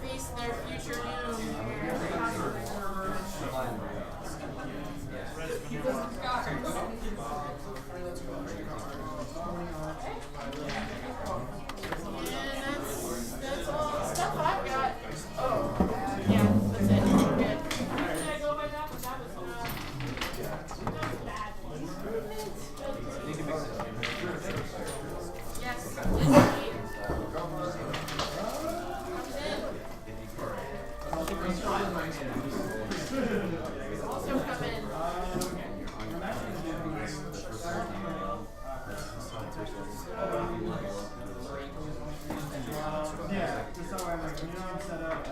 Face their future doom. That's all stuff I've got. Oh, yeah, that's it. Good. Should I go by that? But that was a bad one. Yes. Also come in. Yeah, just so I'm like, when you're set up,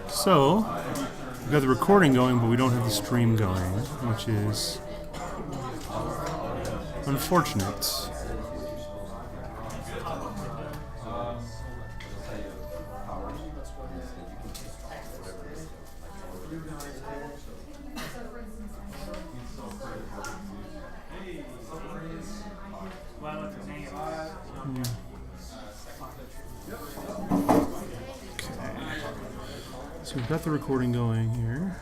So, we've got the recording going, but we don't have the stream going, which is unfortunate. So we've got the recording going here.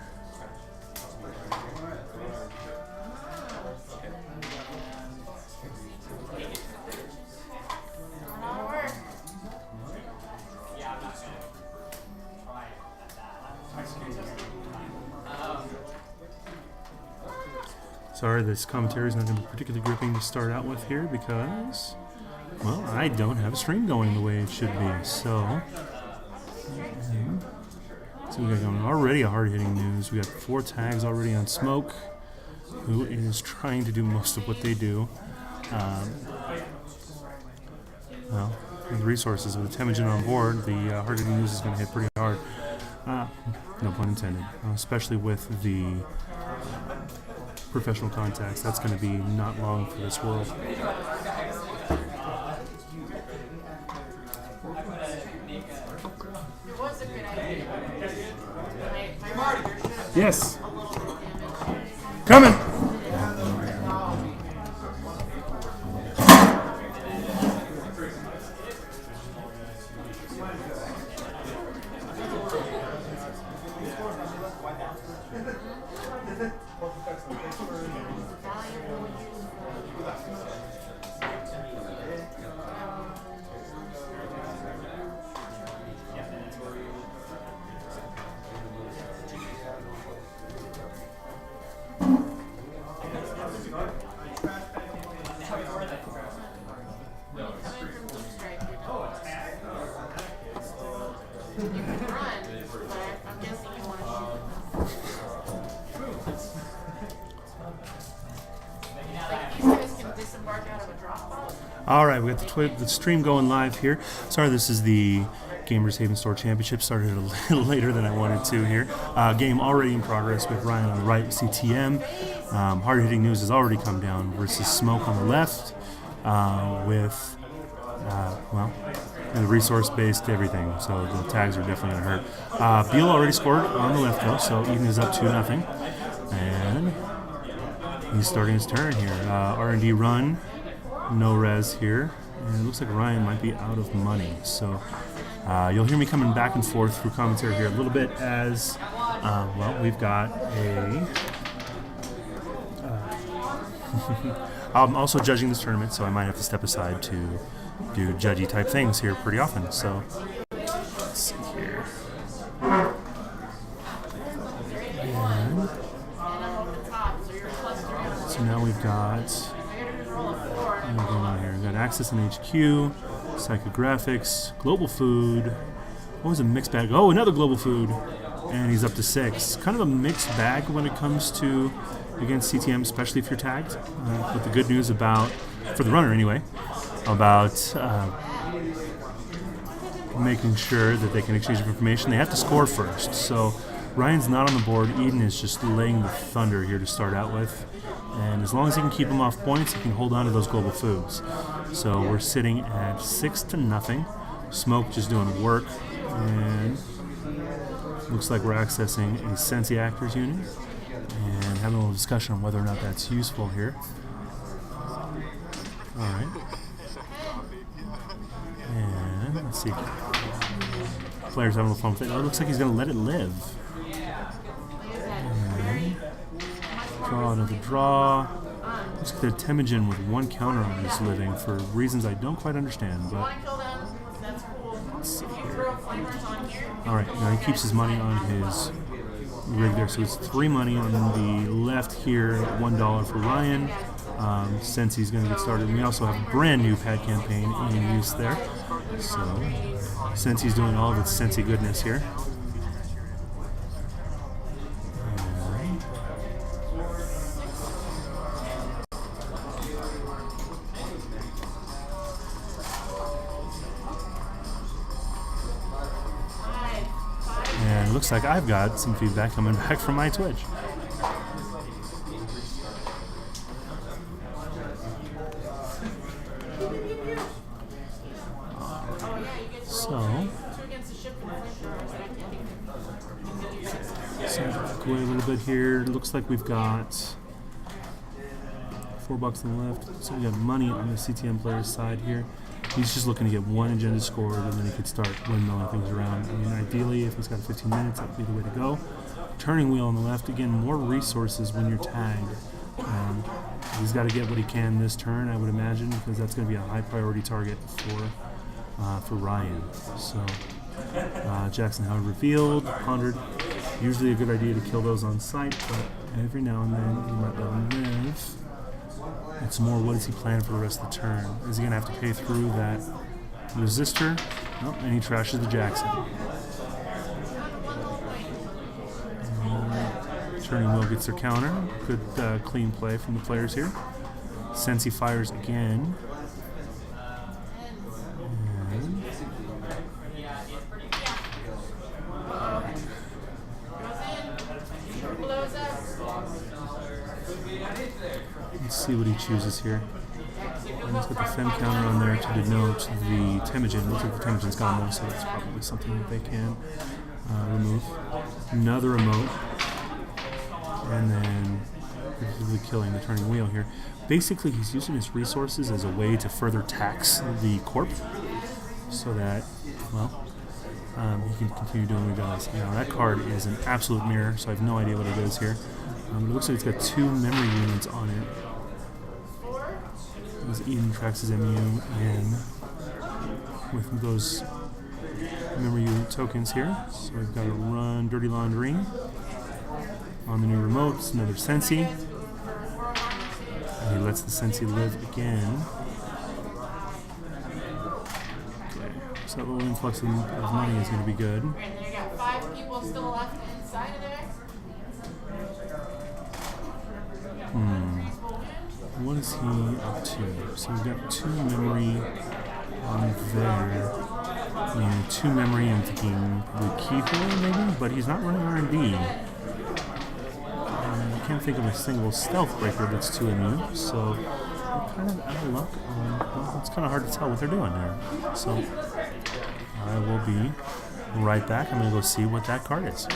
Sorry, this commentary is not going to be particularly gripping to start out with here because, well, I don't have a stream going the way it should be. So we got going already a hard-hitting news. We got 4 tags already on Smoke, who is trying to do most of what they do. Well, with the resources with the Temujin on board, the hard-hitting news is going to hit pretty hard. No pun intended. Especially with the professional contacts, that's going to be not long for this world. Yes. Coming. Alright, we got the stream going live here. Sorry, this is the Gamers Haven Store Championship. Started a little later than I wanted to here. Game already in progress with Ryan on the right, CTM. Hard-hitting news has already come down versus Smoke on the left with, well, the resource-based everything. So the tags are definitely going to hurt. Beal already scored on the left, though, so Eden is up 2-0. And he's starting his turn here. R&D run. No res here, and it looks like Ryan might be out of money. So you'll hear me coming back and forth through commentary here a little bit as, well, we've got a... I'm also judging this tournament, so I might have to step aside to do judgy type things here pretty often. So let's see here. And so now we've got... What's going on here? We've got Access and HQ, Psychographics, Global Food. What was a mixed bag? Oh, another Global Food. and he's up to 6. Kind of a mixed bag when it comes to against CTM, especially if you're tagged. But the good news about, for the runner anyway, about making sure that they can exchange information, they have to score first. So Ryan's not on the board. Eden is just laying the thunder here to start out with. And as long as he can keep him off points, he can hold on to those global foods. So we're sitting at 6-0. Smoke just doing work. And looks like we're accessing a Sensi Actors unit. And having a little discussion on whether or not that's useful here. Alright. And let's see. Player's having a little fun with it. Oh, it looks like he's going to let it live. And draw another draw. Looks like they're Temujin with 1 counter on his living for reasons I don't quite understand. But let's see here. Alright, now he keeps his money on his rig there, so it's 3 money on the left here, $1 for Ryan. Since he's going to get started, we also have a brand new pad campaign in use there. So, since he's doing all of its Sensi goodness here. And it looks like I've got some feedback coming back from my Twitch. So go away a little bit here. Looks like we've got $4 on the left. So we got money on the CTM player's side here. He's just looking to get 1 agenda scored, and then he could start windmilling things around. I mean, ideally, if he's got 15 minutes, that would be the way to go. Turning wheel on the left. Again, more resources when you're tagged. He's got to get what he can this turn, I would imagine, because that's going to be a high priority target for Ryan. So Jackson Howard revealed, pondered. Usually a good idea to kill those on sight, but every now and then you might let him live. It's more, what does he plan for the rest of the turn? Is he going to have to pay through that resistor? Nope, and he trashes the Jackson. Turning wheel gets their counter. Good clean play from the players here. Sensi fires again. And let's see what he chooses here. And he's got the Fem counter on there to denote the Temujin. Looks like the Temujin's gone though, so it's probably something that they can remove. Another remote. And then repeatedly killing the turning wheel here. Basically, he's using his resources as a way to further tax the corp so that, well, he can continue doing what he does. Now, that card is an absolute mirror, so I have no idea what it is here. It looks like it's got 2 memory units on it. As Eden tracks his MU in with those memory unit tokens here. So we've got to run Dirty Laundry on the new remotes, another Sensi. And he lets the Sensi live again. Okay, so that little influx of money is going to be good. And they got 5 people still left inside of there. What is he up to? So we've got 2 memory on there. I mean, 2 memory, I'm thinking the Keyhole maybe, but he's not running R&D. I can't think of a single stealth breaker that's 2 immune, so we're kind of out of luck on, well, it's kind of hard to tell what they're doing there. So I will be right back. I'm going to go see what that card is.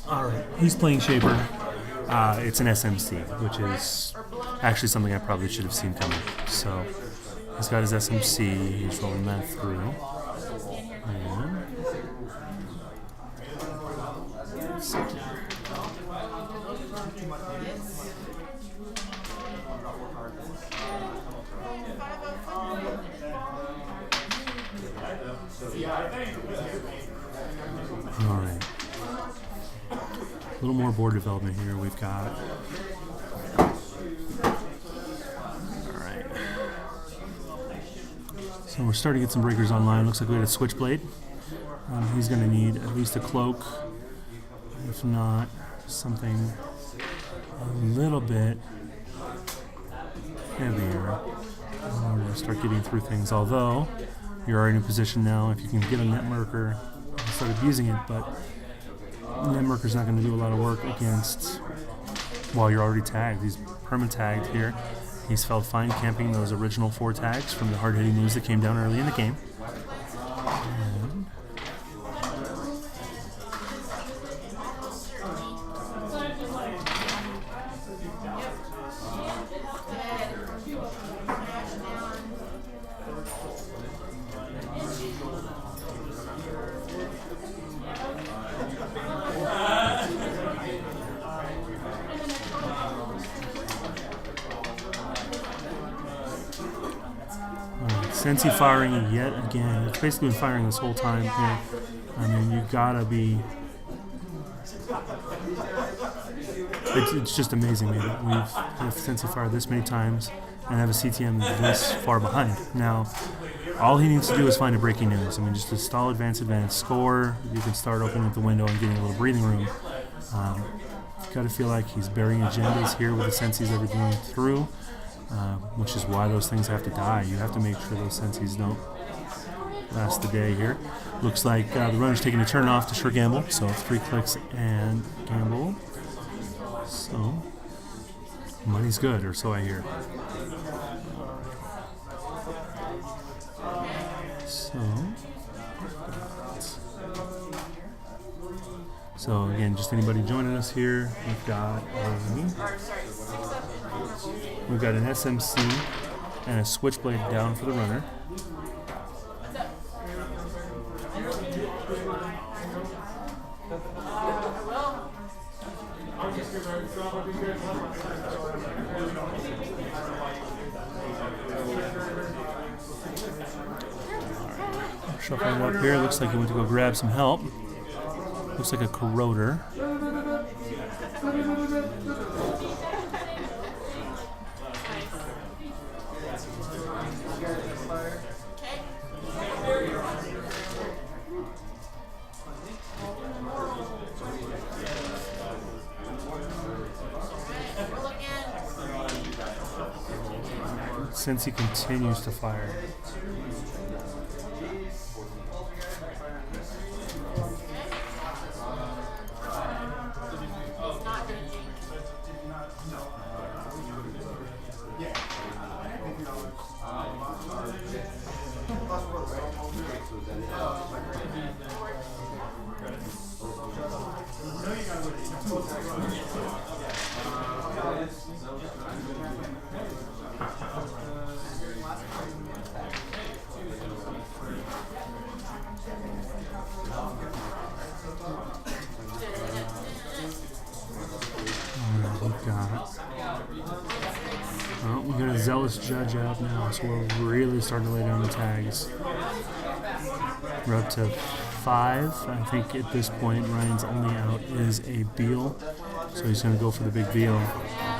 Alright, he's playing Shaper. It's an SMC, which is actually something I probably should have seen coming. So, he's got his SMC, he's rolling that through. And let's see here. Alright. A little more board development here. We've got. Alright. So we're starting to get some breakers online. Looks like we had a switchblade. He's going to need at least a cloak. If not, something a little bit heavier. We're going to start getting through things. Although, you're already in position now. If you can get a net marker, start abusing it, but net marker's not going to do a lot of work against while you're already tagged. He's perma-tagged here. He's felt fine camping those original 4 tags from the hard-hitting moves that came down early in the game. And Sensi firing yet again. It's basically been firing this whole time here. I mean, you gotta be. It's just amazing, man. We've had Sensi fire this many times and have a CTM this far behind. Now, all he needs to do is find a breaking news. I mean, just a stall, advance, score. You can start opening up the window and getting a little breathing room. You've got to feel like he's burying agendas here with the senses that are going through. Which is why those things have to die. You have to make sure those senses don't last the day here. Looks like the runner's taking a turn off to sure gamble, so 3 clicks and gamble. So, money's good, or so I hear. So again, just anybody joining us here, we've got an SMC and a switchblade down for the runner. Shuffling up here, looks like he went to go grab some help. Looks like a corroder. Since he continues to fire. We got a zealous judge out now, so we're really starting to lay down the tags. We're up to 5. I think at this point Ryan's only out is a Beal, so he's going to go for the big Beal.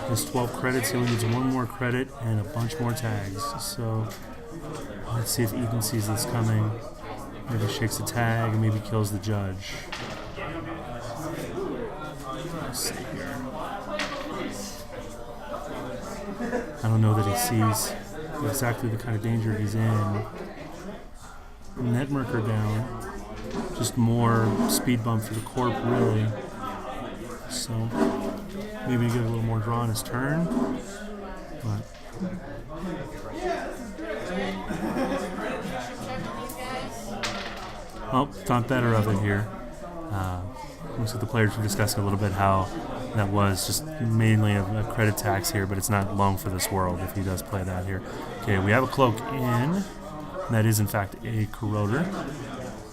There's 12 credits, he only needs 1 more credit and a bunch more tags. So let's see if Ethan sees this coming. Maybe shakes a tag and maybe kills the judge. Let's see here. I don't know that he sees exactly the kind of danger he's in. Net marker down. Just more speed bump for the corp, really. So maybe to get a little more draw on his turn. But oh, thought better of it here. Looks like the players were discussing a little bit how that was just mainly a credit tax here, but it's not long for this world if he does play that here. Okay, we have a cloak in. That is in fact a corroder.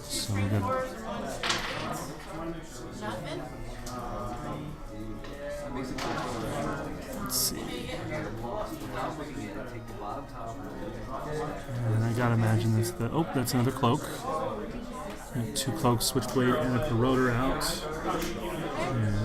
So we're good. Let's see. And I gotta imagine that's another cloak. Two cloaks, switchblade, and a corroder out. And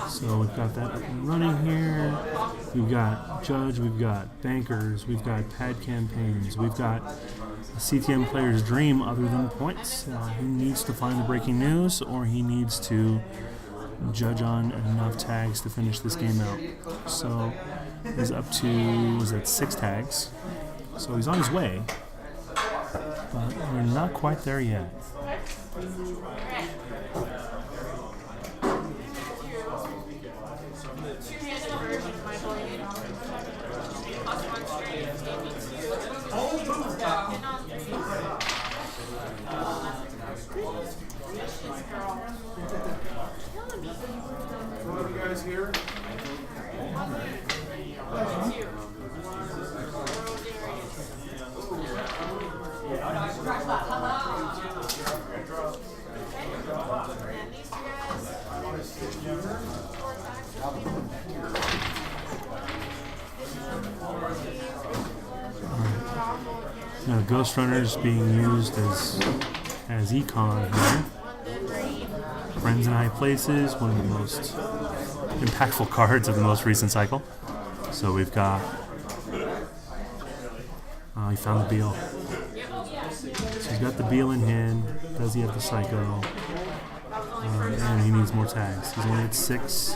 so we've got that up and running here. We've got Judge, we've got Bankers, we've got Pad Campaigns, we've got a CTM player's dream other than points. He needs to find the breaking news, or he needs to judge on enough tags to finish this game out. So he's up to, was that 6 tags? So he's on his way, but we're not quite there yet. Two-handed version of my blade. Plus 1 strength gave me 2. And on 3. Vicious girl. Killing me. What are you guys here? 2. And these 2 guys. 4 Now, Ghost Runner's being used as econ here. Friends in High Places, one of the most impactful cards of the most recent cycle. So we've got. Oh, he found the Beal. So he's got the Beal in hand. Does he have the Psycho? And he needs more tags. He's only at 6.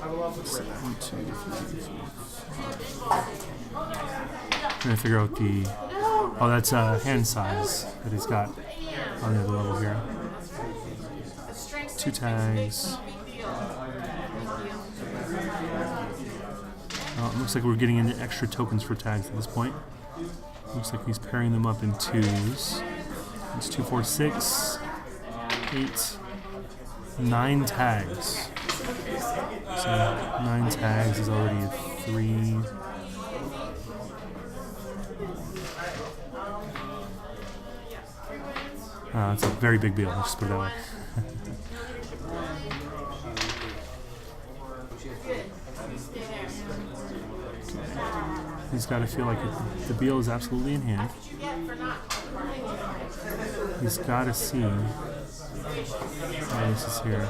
1, 2, 3, 4. Trying to figure out the. Oh, that's hand size that he's got on the other level here. 2 tags. Oh, it looks like we're getting into extra tokens for tags at this point. Looks like he's pairing them up in 2s. It's 2, 4, 6, 8, 9 tags. So 9 tags is already a 3. It's a very big deal. Let's just put it that way. He's got to feel like the Beal is absolutely in hand. He's got to see. Oh, this is here.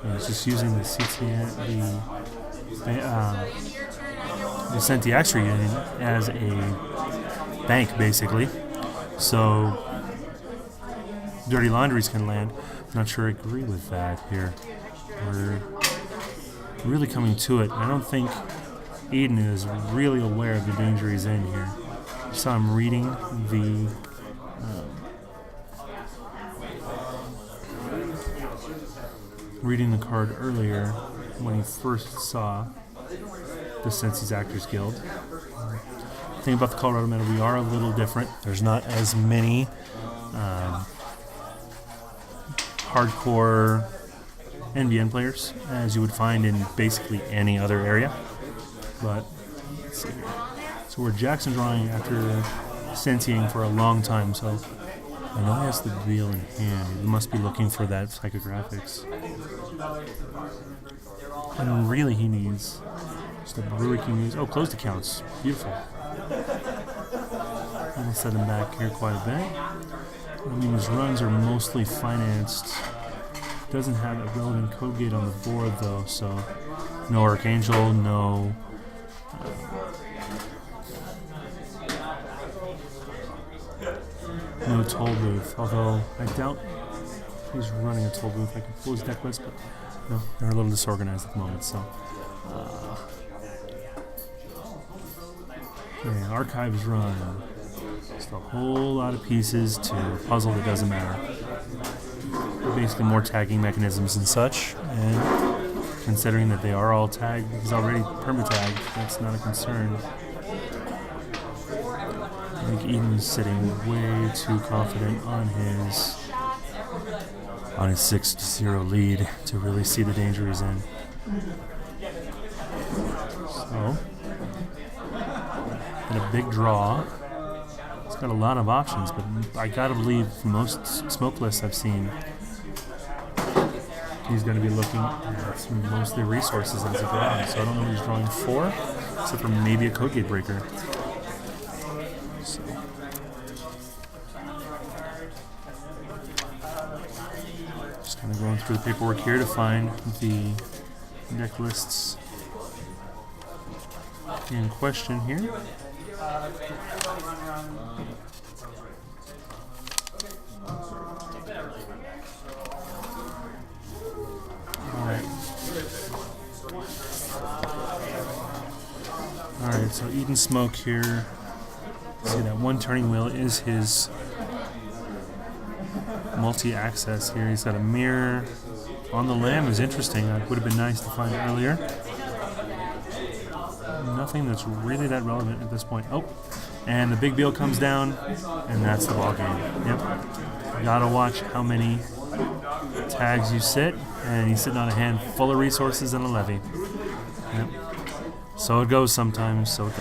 Yeah, he's just using the CTM, the Senti Extra unit as a bank, basically. So Dirty Laundries can land. I'm not sure I agree with that here. We're really coming to it. I don't think Eden is really aware of the danger he's in here. So I'm reading the card earlier when he first saw the Sensi's Actors Guild. The thing about the Colorado Metal, we are a little different. There's not as many hardcore NBN players as you would find in basically any other area. But let's see here. So we're Jackson drawing after sentieing for a long time, so I know he has the Beal in hand. He must be looking for that psychographics. And really he needs just a brewery can use. Oh, closed accounts. Beautiful. That'll set him back here quite a bit. I mean, his runs are mostly financed. Doesn't have a relevant code gate on the board though, so no Archangel, no toll booth, although I doubt he's running a toll booth. I can pull his deck list, but no, they're a little disorganized at the moment, so yeah, Archives run just a whole lot of pieces to a puzzle that doesn't matter. Basically more tagging mechanisms and such, and considering that they are all tagged, he's already perma-tagged, that's not a concern. I think Eden's sitting way too confident on his 6-0 lead to really see the danger he's in. Oh. And a big draw. It's got a lot of options, but I gotta believe most smoke lists I've seen, he's going to be looking at mostly resources as a draw. So I don't know what he's drawing for, except for maybe a code gate breaker. So. Just kind of going through the paperwork here to find the deck lists in question here. Alright, so Eden Smoke here. See, that one turning wheel is his multi-access here. He's got a mirror on the lamb. Is interesting. That would have been nice to find earlier. Nothing that's really that relevant at this point. Oh, and the big bill comes down, and that's the ball game. Yep. Gotta watch how many tags you sit, and he's sitting on a hand full of resources and a levy. Yep. So it goes sometimes. So it goes.